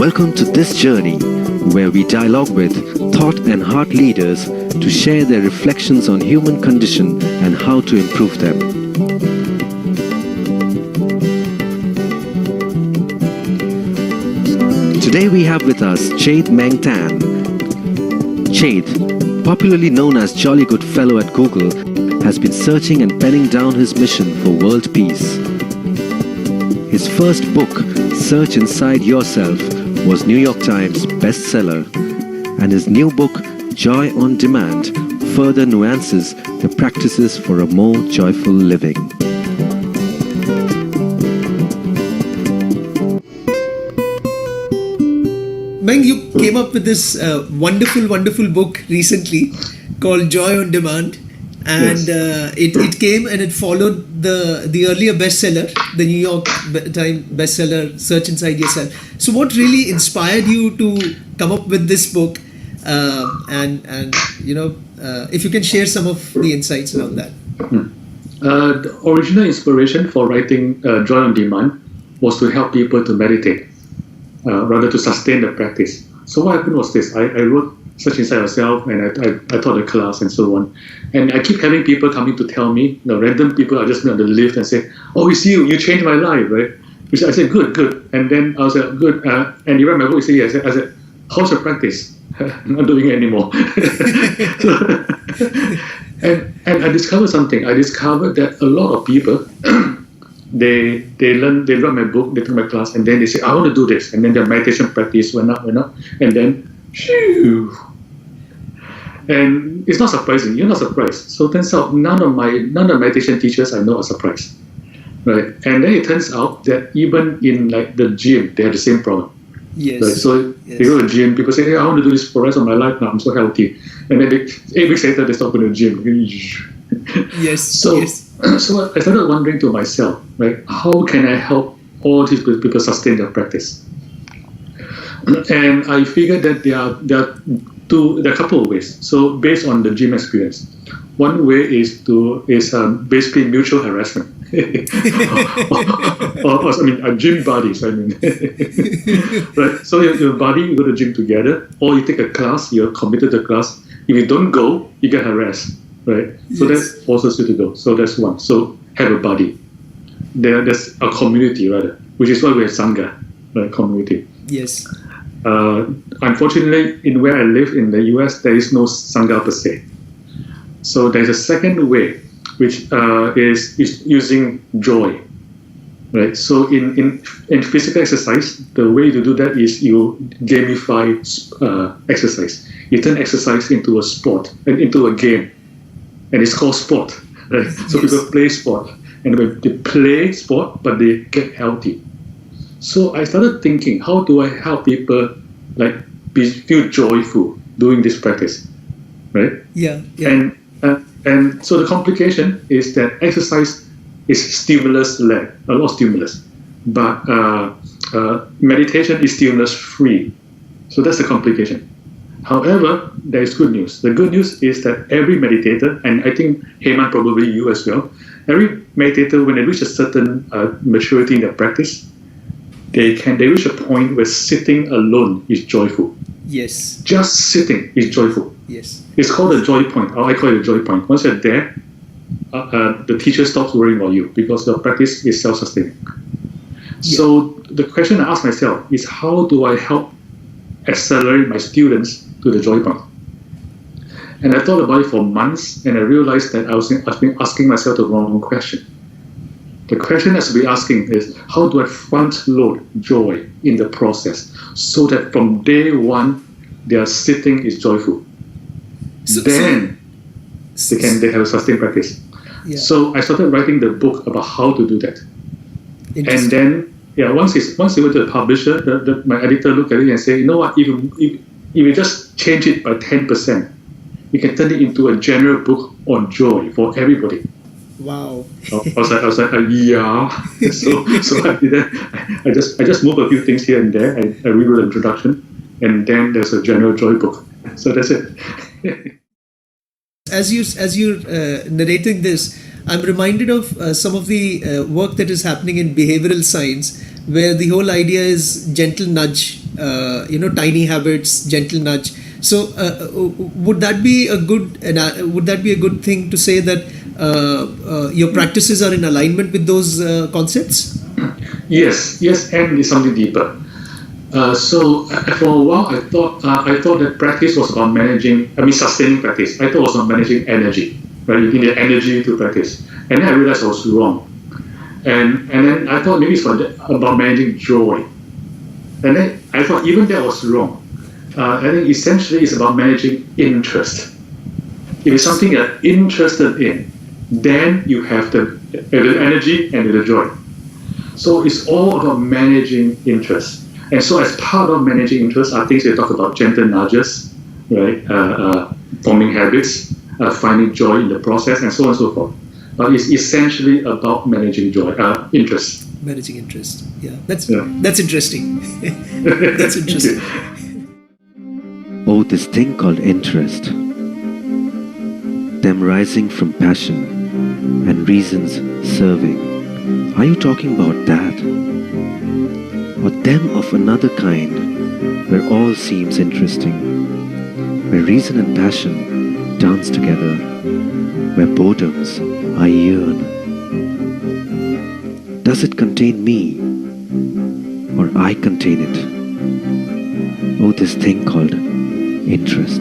Welcome to this journey where we dialogue with thought and heart leaders to share their reflections on human condition and how to improve them. Today we have with us Chade Meng Tan. Chade, popularly known as Jolly Good Fellow at Google, has been searching and penning down his mission for world peace. His first book, Search Inside Yourself, was New York Times Bestseller, and his new book, Joy on Demand, further nuances the practices for a more joyful living. Meng, you came up with this wonderful book recently called Joy on Demand, and Yes. it came and it followed the earlier bestseller, the New York Times bestseller, Search Inside Yourself. So, what really inspired you to come up with this book, and if you can share some of the insights around that? The original inspiration for writing Joy on Demand was to help people to meditate, rather to sustain the practice. So what happened was this: I wrote Search Inside Yourself, and I taught a class and so on. And I keep having people coming to tell me, random people I just met on the lift and say, "Oh, it's you changed my life," right? Which I said, good. And then I was like, good. And you read my book, you say, yes. I said, how's your practice? I'm not doing it anymore. and I discovered something. I discovered that a lot of people, they read my book, they took my class, and then they say, I want to do this. And then their meditation practice went up, and then, shoo. And it's not surprising. You're not surprised. So it turns out none of the meditation teachers I know are surprised, right? And then it turns out that even in like the gym, they have the same problem. Yes. Right? So they go to the gym. People say, "Hey, I want to do this for the rest of my life now. I'm so healthy." And then 8 weeks later, they stop going to the gym. Yes. So I started wondering to myself, right? How can I help all these people sustain their practice? And I figured that there are a couple of ways. So based on the gym experience, one way is basically mutual harassment. or gym buddies. Right. So your buddy, you go to the gym together, or you take a class, you're committed to the class. If you don't go, you get harassed. Right. So that forces you to go. So that's one. So have a buddy. There's a community rather, which is why we have Sangha, right? Community. Yes. Unfortunately, in where I live in the US, there is no Sangha per se. So there's a second way, which is using joy, right? So in physical exercise, the way to do that is you gamify exercise. You turn exercise into a sport and into a game, and it's called sport, right? So people play sport, and they play sport, but they get healthy. So I started thinking, how do I help people feel joyful doing this practice, right? Yeah. And so the complication is that exercise is stimulus-led, a lot of stimulus, but meditation is stimulus-free. So that's the complication. However, there is good news. The good news is that every meditator, and I think Heyman, probably you as well, every meditator, when they reach a certain maturity in their practice, they reach a point where sitting alone is joyful. Yes. Just sitting is joyful. Yes. It's called a joy point, or I call it a joy point. Once you're there, the teacher stops worrying about you because the practice is self-sustaining. Yeah. So the question I ask myself is, how do I help accelerate my students to the joy point? And I thought about it for months, and I realized that I've been asking myself the wrong question. The question I should be asking is, how do I front load joy in the process so that from day one, their sitting is joyful? They have a sustained practice. Yeah. So I started writing the book about how to do that. And then, once it went to the publisher, my editor looked at it and said, you know what, if you just change it by 10%, you can turn it into a general book on joy for everybody. Wow. I was like, yeah. So I did that. I just moved a few things here and there. I rewrote the introduction, and then there's a general joy book. So that's it. As you're narrating this, I'm reminded of some of the work that is happening in behavioral science, where the whole idea is gentle nudge, tiny habits, gentle nudge. So, would that be a good thing to say that your practices are in alignment with those concepts? Yes, and it's something deeper. So for a while, I thought that practice was about sustaining practice. I thought it was about managing energy, right? You need the energy to practice, and then I realized I was wrong. And then I thought maybe it's about managing joy, and then I thought even that was wrong. I think essentially it's about managing interest. If it's something you're interested in, then you have the energy and the joy. So it's all about managing interest. And so as part of managing interest are things they talk about: gentle nudges, right? Forming habits, finding joy in the process, and so on and so forth. But it's essentially about managing joy, interest. Managing interest. Yeah, that's interesting. That's interesting. Oh, this thing called interest. Them rising from passion and reasons serving. Are you talking about that? Or them of another kind, where all seems interesting, where reason and passion dance together, where boredoms I yearn? Does it contain me, or I contain it? Oh, this thing called interest.